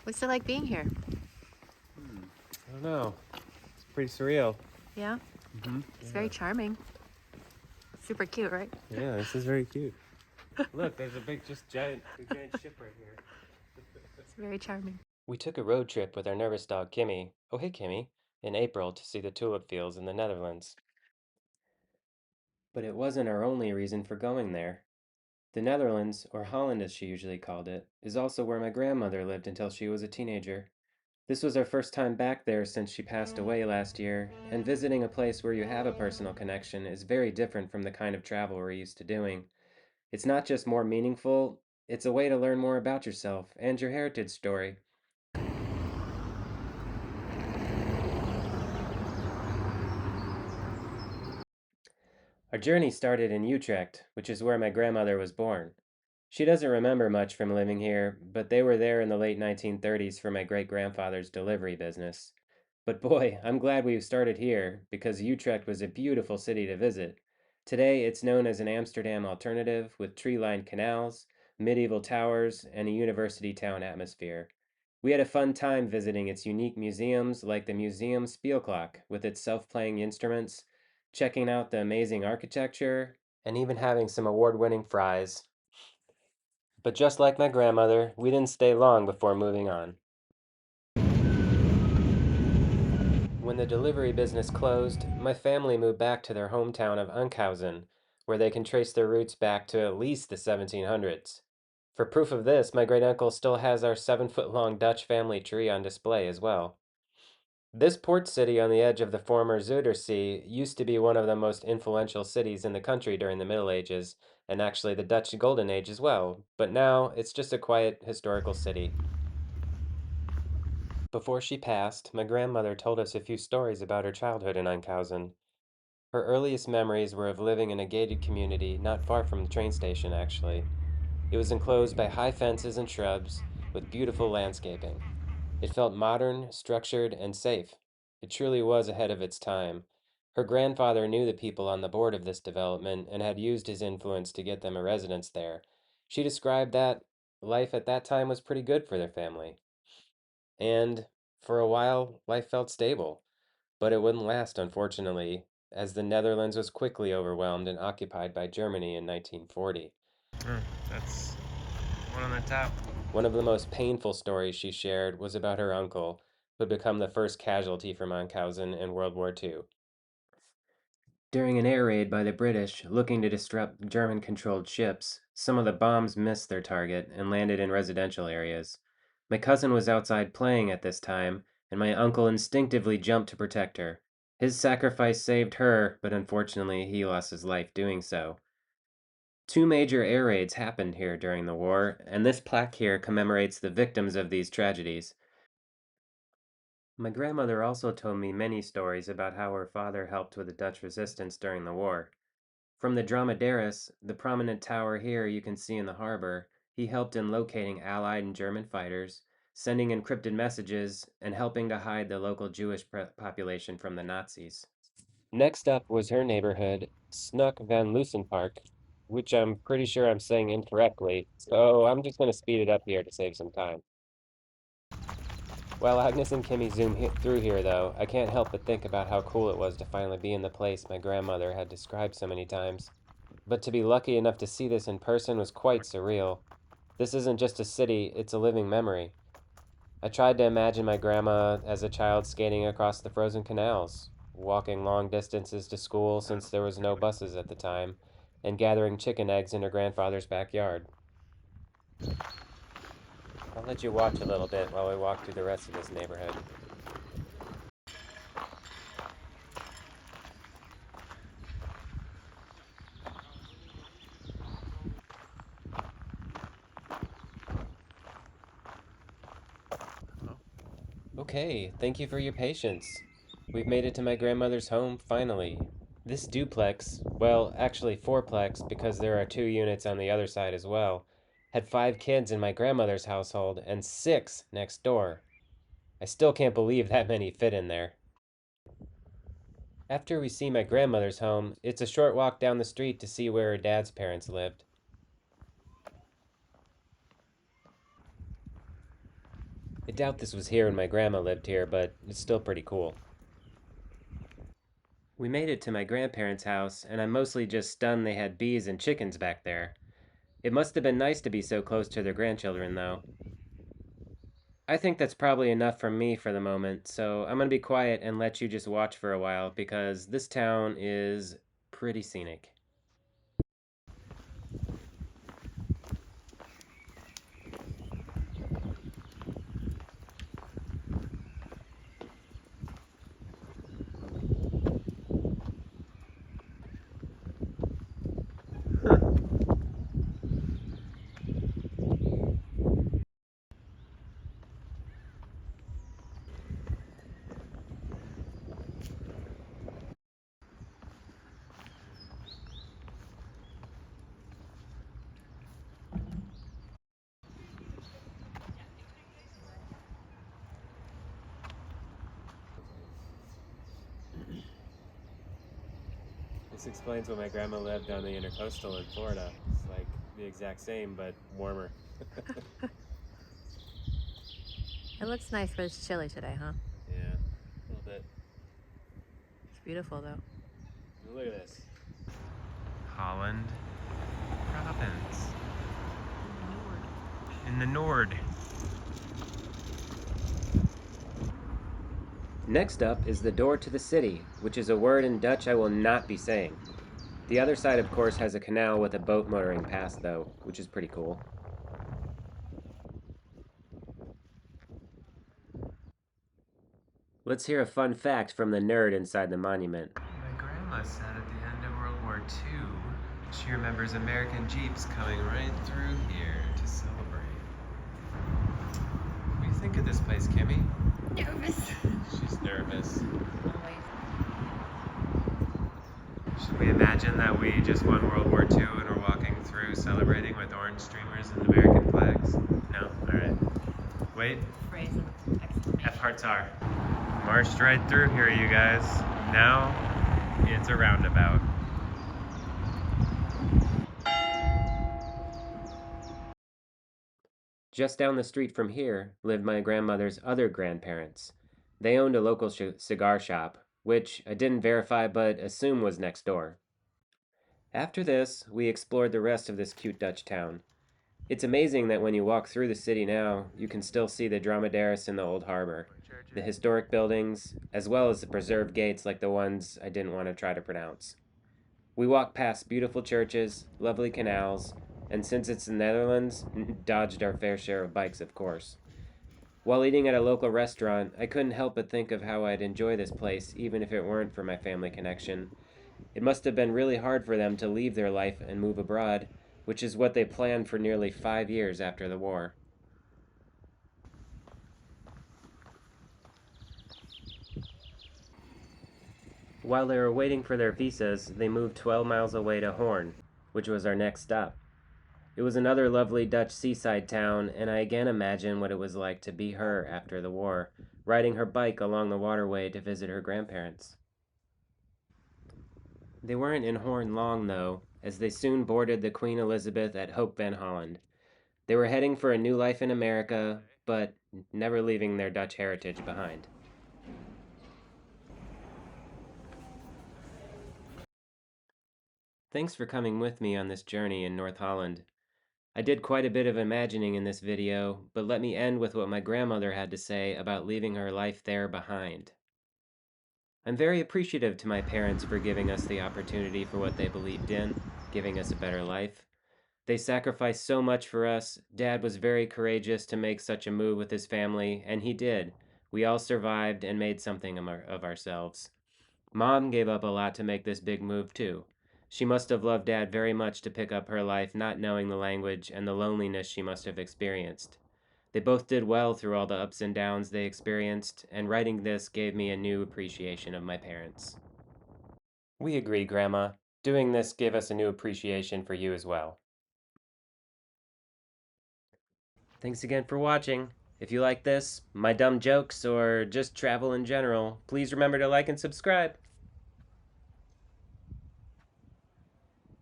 What's it like being here? I don't know. It's pretty surreal. Yeah? It's very charming. Super cute, right? Yeah, this is very cute. Look, there's a big giant ship right here. It's very charming. We took a road trip with our nervous dog Kimmy. Oh, hey Kimmy, in April to see the tulip fields in the Netherlands. But it wasn't our only reason for going there. The Netherlands, or Holland as she usually called it, is also where my grandmother lived until she was a teenager. This was our first time back there since she passed away last year, and visiting a place where you have a personal connection is very different from the kind of travel we're used to doing. It's not just more meaningful, it's a way to learn more about yourself and your heritage story. Our journey started in Utrecht, which is where my grandmother was born. She doesn't remember much from living here, but they were there in the late 1930s for my great grandfather's delivery business. But boy, I'm glad we started here, because Utrecht was a beautiful city to visit. Today, it's known as an Amsterdam alternative with tree lined canals, medieval towers, and a university town atmosphere. We had a fun time visiting its unique museums like the Museum Spielclock with its self playing instruments, checking out the amazing architecture, and even having some award winning fries. But just like my grandmother, we didn't stay long before moving on. When the delivery business closed, my family moved back to their hometown of Enkhuizen, where they can trace their roots back to at least the 1700s. For proof of this, my great uncle still has our 7 foot long Dutch family tree on display as well. This port city on the edge of the former Zuiderzee used to be one of the most influential cities in the country during the Middle Ages, and actually the Dutch Golden Age as well, but now it's just a quiet historical city. Before she passed, my grandmother told us a few stories about her childhood in Enkhuizen. Her earliest memories were of living in a gated community not far from the train station, actually. It was enclosed by high fences and shrubs, with beautiful landscaping. It felt modern, structured, and safe. It truly was ahead of its time. Her grandfather knew the people on the board of this development and had used his influence to get them a residence there. She described that life at that time was pretty good for their family. And for a while, life felt stable. But it wouldn't last, unfortunately, as the Netherlands was quickly overwhelmed and occupied by Germany in 1940. That's one on the top. One of the most painful stories she shared was about her uncle, who had become the first casualty from Enkhuizen in World War II. During an air raid by the British looking to disrupt German controlled ships, some of the bombs missed their target and landed in residential areas. My cousin was outside playing at this time, and my uncle instinctively jumped to protect her. His sacrifice saved her, but unfortunately, he lost his life doing so. 2 major air raids happened here during the war, and this plaque here commemorates the victims of these tragedies. My grandmother also told me many stories about how her father helped with the Dutch resistance during the war. From the Dromedaris, the prominent tower here you can see in the harbor, he helped in locating Allied and German fighters, sending encrypted messages, and helping to hide the local Jewish population from the Nazis. Next up was her neighborhood, Snoek van Loosenpark, which I'm pretty sure I'm saying incorrectly, so I'm just going to speed it up here to save some time. While Agnes and Kimmy zoom through here, though, I can't help but think about how cool it was to finally be in the place my grandmother had described so many times. But to be lucky enough to see this in person was quite surreal. This isn't just a city, it's a living memory. I tried to imagine my grandma as a child skating across the frozen canals, walking long distances to school since there was no buses at the time, and gathering chicken eggs in her grandfather's backyard. I'll let you watch a little bit while we walk through the rest of this neighborhood. Okay, thank you for your patience. We've made it to my grandmother's home finally. This duplex, well, actually fourplex because there are 2 units on the other side as well, had 5 kids in my grandmother's household and 6 next door. I still can't believe that many fit in there. After we see my grandmother's home, it's a short walk down the street to see where her dad's parents lived. I doubt this was here when my grandma lived here, but it's still pretty cool. We made it to my grandparents' house, and I'm mostly just stunned they had bees and chickens back there. It must have been nice to be so close to their grandchildren, though. I think that's probably enough from me for the moment, so I'm gonna be quiet and let you just watch for a while because this town is pretty scenic. This explains why my grandma lived on the intercoastal in Florida. It's like the exact same, but warmer. It looks nice, but it's chilly today, huh? Yeah, a little bit. It's beautiful, though. Look at this. Holland province. In the Nord. Next up is the door to the city, which is a word in Dutch I will not be saying. The other side, of course, has a canal with a boat motoring past, though, which is pretty cool. Let's hear a fun fact from the nerd inside the monument. My grandma said at the end of World War II, she remembers American Jeeps coming right through here to celebrate. What do you think of this place, Kimmy? Nervous. She's nervous. Always. Should we imagine that we just won World War II and we're walking through celebrating with orange streamers and American flags? No? Alright. Wait. Phrase of exclamation. F hearts are. Marched right through here, you guys. Now it's a roundabout. Just down the street from here lived my grandmother's other grandparents. They owned a local cigar shop, which I didn't verify but assume was next door. After this, we explored the rest of this cute Dutch town. It's amazing that when you walk through the city now, you can still see the dromedaris in the old harbor, the historic buildings, as well as the preserved gates like the ones I didn't want to try to pronounce. We walked past beautiful churches, lovely canals, and since it's the Netherlands, dodged our fair share of bikes, of course. While eating at a local restaurant, I couldn't help but think of how I'd enjoy this place even if it weren't for my family connection. It must have been really hard for them to leave their life and move abroad, which is what they planned for nearly 5 years after the war. While they were waiting for their visas, they moved 12 miles away to Hoorn, which was our next stop. It was another lovely Dutch seaside town, and I again imagine what it was like to be her after the war, riding her bike along the waterway to visit her grandparents. They weren't in Hoorn long, though, as they soon boarded the Queen Elizabeth at Hope van Holland. They were heading for a new life in America, but never leaving their Dutch heritage behind. Thanks for coming with me on this journey in North Holland. I did quite a bit of imagining in this video, but let me end with what my grandmother had to say about leaving her life there behind. I'm very appreciative to my parents for giving us the opportunity for what they believed in, giving us a better life. They sacrificed so much for us. Dad was very courageous to make such a move with his family, and he did. We all survived and made something of ourselves. Mom gave up a lot to make this big move, too. She must have loved Dad very much to pick up her life not knowing the language and the loneliness she must have experienced. They both did well through all the ups and downs they experienced, and writing this gave me a new appreciation of my parents. We agree, Grandma. Doing this gave us a new appreciation for you as well. Thanks again for watching. If you like this, my dumb jokes, or just travel in general, please remember to like and subscribe.